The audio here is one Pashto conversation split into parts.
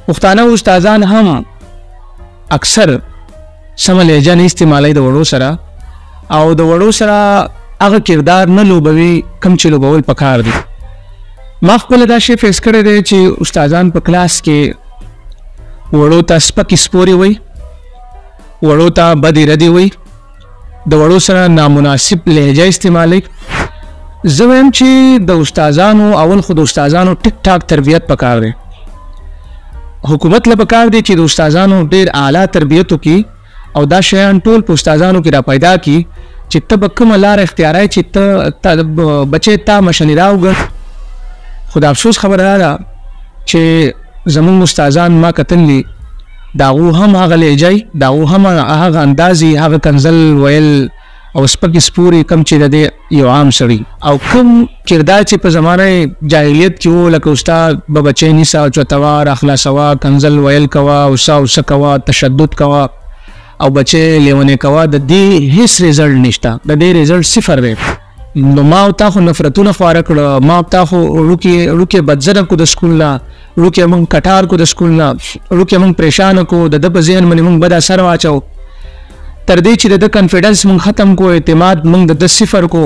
پښتانه استادان هم اکثر سمه لهجه نه استعمالوي د وړو سره، او د وړو سره هغه کردار نه لوبوي کوم چې لوبول پکار دي. ما خپله دا شی فیس کړی دی چې استادان په کلاس کې وړو ته سپکې سپورې وایي، وړو ته بدې ردې وایي، د وړو سره نامناسب لهجه استعمالوي. زه وایم چې د استادانو اول خو د استادانو ټیک ټاک تربیت پکار دی. حکومت له پکار دی چې د استادانو ډېر اعلی تربیت وکړي او دا شیان ټول په استادانو کې را پیدا کړي چې ته به کومه لاره اختیاروي چې ته بچی تا مشنې راوګړ. خو د افسوس خبره دا ده چې زموږ استادان ما کتلي د هغو هم هغه لهجه د هغو هم هغه اندازې هغه کنزل ویل او سپکې سپورې کوم چې د دې یو عام سړي او کوم کردار چې په زمانه جاهلیت کې و، لکه استاد به بچی نیسه چوتوه راخلاصوه، کنزل ویل کوه، اوسه کوه، تشدد کوه او بچی لیونی کوه، د دې هیڅ ریزلټ نشته، د دې ریزلټ صفر دی. نو ما او تا خو نفرتونه خواره کړه، ما او تا خو روکې بدزره کو د سکول نه، روکې موږ کټار کو د سکول نه، روکې موږ پریشانه کو، د ده په ذهن باندې موږ بد اثر واچو، تر دې چې د ده کنفیډنس موږ ختم کو، اعتماد موږ د ده صفر کو.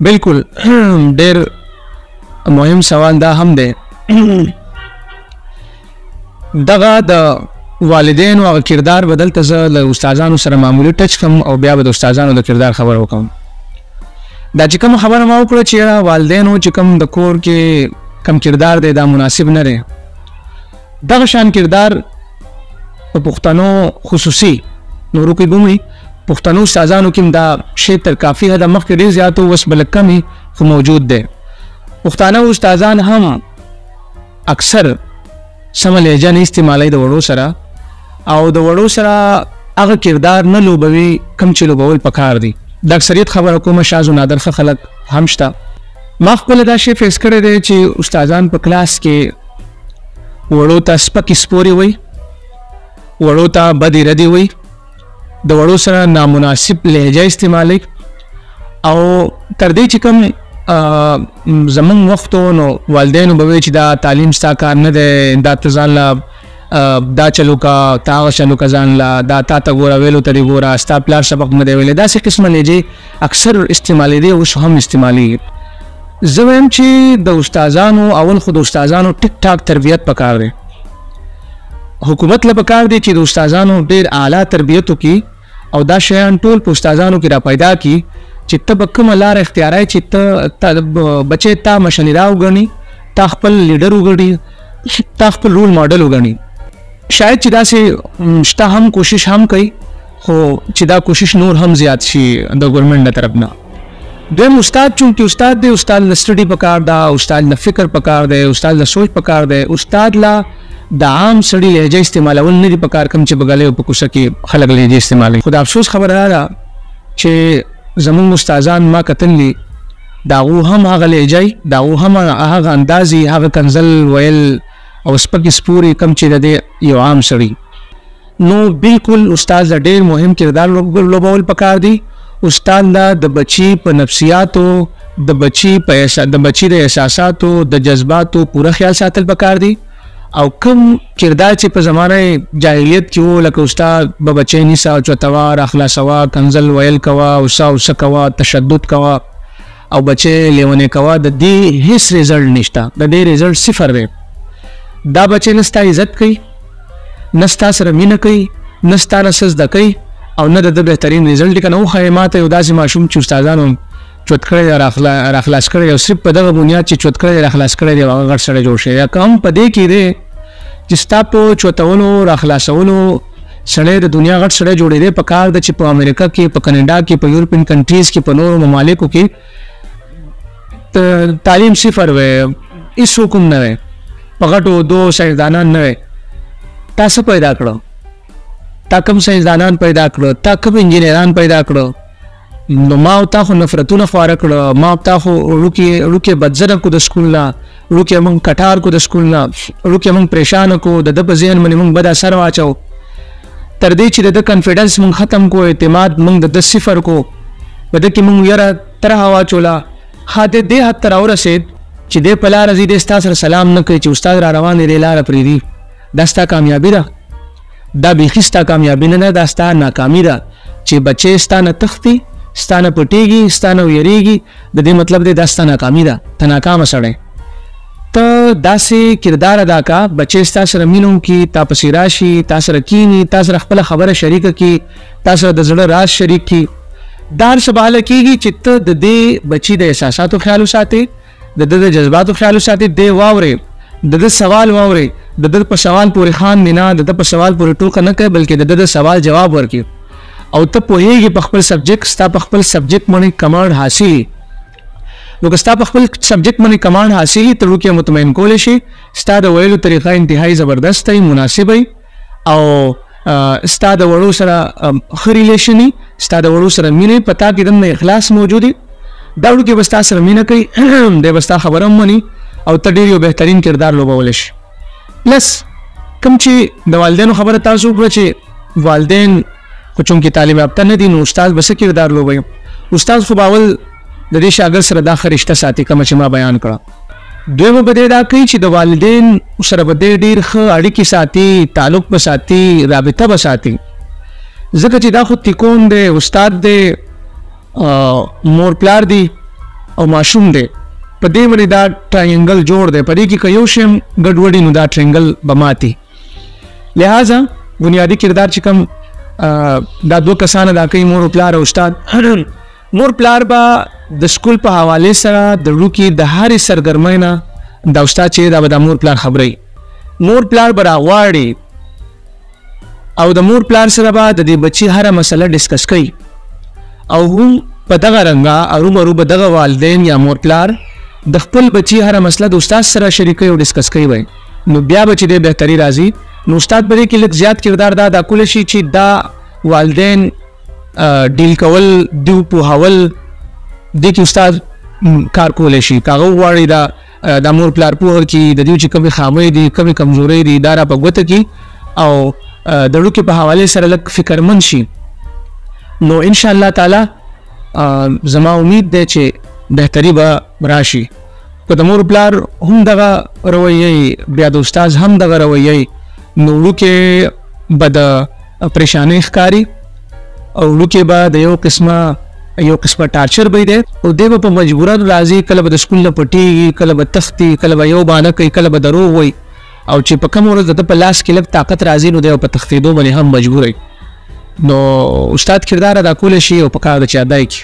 بالکل ډېر مهم سوال دا هم دی. دغه د والدینو هغه کردار به دلته زه له استادانو سره معمولي ټچ کړم او بیا به د استادانو د کردار خبره وکړم. دا چې کوم خبره ما وکړه چې والدینو چې کوم د کور کې کم کردار دی دا مناسب نه دی، دغه شان کردار په پښتنو خصوصي نورو کې بومي پښتنو استادانو کې دا شی تر کافي حده مخکې ډېر زیات و، اوس بل کم خو موجود دی. پښتانه استادان هم اکثر سمه لهجه نه استعمالوي د وړو سره، او د وړو سره هغه کردار نه لوبوي کوم چې لوبول پکار دي. د اکثریت خبره کومه شاذ و نادر خلک هم شته. ما خپله دا شی فیس کړی دی چې استادان په کلاس کې وړو ته سپکې سپورې وایي، وړو ته بدې ردې وایي، د وړو سره نامناسب لهجه استعمالوي او تر دې چې کوم زمونږ وخت نو والدینو به وایي چې دا تعلیم ستا کار نه دی، دا ته ځان له دا چلو کا، تا هغه چلو کا ځان له، دا تا ته ګوره ویلو ته دې ګوره، ستا پلار سبق نه دی ویلی، داسې قسمه لهجې اکثر استعمالېدې، اوس هم استعمالېږي. زه وایم چې د استادانو اول خو د استادانو ټیک ټاک تربیت پکار دی. حکومت له پکار دی چې د استادانو ډېر اعلی تربیت وکړي او دا شیان ټول په استادانو کې را پیدا کړي چې ته به کومه لاره اختیاروي چې ته بچی تا مشنې راوګڼي، تا خپل لیډر وګڼي، تا خپل رول ماډل وګڼي. شاید چې داسې شته هم کوشش هم کوي، خو چې دا کوشش نور هم زیات شي د ګورنمنټ له طرف نه. دویم استاد چونکې استاد دی، استاد له سټډي پکار ده، استاد له فکر پکار دی، استاد له سوچ پکار دی، استاد له د عام سړي لهجه استعمالول نه دي پکار کوم چې بګلې او په کوڅه کې خلک لهجې استعمالوي. خو د افسوس خبره دا ده چې زموږ استادان ما کتلي د هغو هم هغه لهجه د هغو هم هغه اندازې هغه کنزل ویل او سپکې سپورې کوم چې د دې یو عام سړي. نو بالکل استاد له ډېر مهم کردار لوبول پکار دي. استاد له د بچي په نفسیاتو، د بچي د احساساتو، د جذباتو پوره خیال ساتل پکار دي. او کوم کردار چې په زمانه جاهلیت کې و، لکه استاد به بچی نیسه چوتوه راخلاصوه، کنزل ویل کوه، اوسه کوه، تشدد کوه او بچی لیونی کوه، د دې هیڅ ریزلټ نشته، د دې ریزلټ صفر دی. دا بچی نه ستا عزت کوي، نه ستا سره مینه کوي، نه ستا نه څه زده کوي او نه د ده بهترین ریزلټ. که نه وښایې ما ته یو داسې ماشوم چې استادانو چوت کړی دی، راخلاص کړی دی، او صرف په دغه بنیاد چې چوت کړی دی، راخلاص کړی دی، هغه غټ سړی جوړ شوی، یا که هم په دې کې دی چې ستا په چوتولو راخلاصولو سړی د دنیا غټ سړی جوړېدی. په کار ده چې په امریکا کې، په کینیډا کې، په یورپین کنټریز کې، په نورو ممالکو کې تعلیم صفر وی، هېڅ حکم نه وی، په غټو دو ساینسدانان نه وی. تا څه پیدا کړه؟ تا کوم ساینسدانان پیدا کړه؟ تا کوم انجینران پیدا کړه؟ نو ما او تا خو نفرتونه خواره کړه، ما او تا خو روکې بدزره کو د سکول نه، روکې موږ کټار کو د سکول نه، روکې موږ پریشانه کو، د ده په ذهن باندې موږ بد اثر واچو، تر دې چې د ده کنفیډنس موږ ختم کو، اعتماد موږ د ده صفر کو. په ده کې موږ یره طرحه واچوله. ښه د دې حد ته راورسېد چې دی په لاره ځي دی ستا سره سلام نه کوي چې استاد را روان دی دی لاره پرېږدي. دا ستا کامیابي ده؟ دا بیخي ستا کامیابي نه ده، دا ستا ناکامي ده چې بچی ستا نه تښتي، ستا نه پټېږي، ستا نه ویریږي. د دې مطلب دی دا ستا ناکامي ده، ته ناکامه سړی. ته داسې کردار ادا کا بچی ستا سره مینه وکړي، تا پسې راشي، تا سره کښېني، تا سره خپله خبره شریکه کړي، تا سره د زړه راز شریک کړي. دا هر څه به هله کېږي چې ته د دې بچي د احساساتو خیال وساتې، د ده د جذباتو خیال وساتې، دی واورې، د ده سوال واورې، د ده په سوال پورې خاندې نه، د ده په سوال پورې ټوکه نه کوي، بلکې د ده د سوال جواب ورکړي. او ته پوهېږي په خپل سبجیکټ، ستا په خپل سبجیکټ باندې کمانډ حاصلي. نو که ستا په خپل سبجیکټ باندې کمانډ حاصلي، ته ټوکې مطمئن کولی شي، ستا د ویلو طریقه انتهایی زبردست وي، مناسب وي، او ستا د وړو سره ښه ریلیشن وي، ستا د وړو سره مینه وي، په تا کې دننه اخلاص موجود وي. دا وړوکې به ستا سره مینه کوي، دی به ستا خبره هم مني، او ته ډېر یو بهترین کردار لوبولی شي. پلس کوم چې د والدینو خبره تاسو وکړه چې والدین خو چونکې تعلیم یافته نه دي، نو استاد به څه کردار لوبوي؟ استاد خو به اول د دې شاګرد سره دا ښه رشته ساتي کومه چې ما بیان کړه. دویمه به دی دا کوي چې د والدین سره به دی ډېر ښه اړیکې ساتي، تعلق به ساتي، رابطه به ساتي، ځکه چې دا خو تیکون دی، استاد دی، مور پلار دی او ماشوم دی. په دې باندې دا ټراینګل جوړ دی، په دې کې که یو شی هم ګډوډي نو دا ټرینګل به ماتي. لہذا بنیادي کردار چې کوم دا دوه کسان ادا کوي، مور او پلار او استاد. مور پلار به د سکول په حوالې سره د وړوکي د هرې سرګرمۍ نه دا استاد چې دا به د مور پلار خبروي. مور پلار به راغواړي او د مور پلار سره به د دې بچي هره مسله ډسکس کوي، او هم په دغه رنګه ارومرو به دغه والدین یا مور پلار د خپل بچي هره مسله د استاد سره شریکوي او ډسکس کوي وي. نو بیا به چې دی بهتري راځي. نو استاد به دې کې لږ زیات کردار دا ادا کولی شي چې دا والدین ډیل کول، دیو پوهول، دې کې استاد کار کولی شي. که هغه وغواړي دا مور پلار پوهه کړي، د دوی چې کومې خامۍ دي، کومې کمزورۍ دي، دا را په ګوته کړي، او د وړوکي په حوالې سره لږ فکرمند شي، نو انشاءالله تعالی زما امید دی چې بهتري به راشي. که د مور پلار هم دغه رویه، بیا د استاد هم دغه رویه، نو وړوکی به د پریشانۍ ښکاري، او وړوکی به د یو قسمه ټارچر به دی، او دی به په مجبوراتو راځي، کله به د سکول نه پټېږي، کله به تښتي، کله به یو بهانه کوي، کله به دروغ وایي، او چې په کوم ورځ د ده په لاس کې لږ طاقت راځي، نو دی په تښتېدو باندې هم مجبور وي. نو استاد کردار ادا کولی شي او په کار ده چې ادا یې کړي.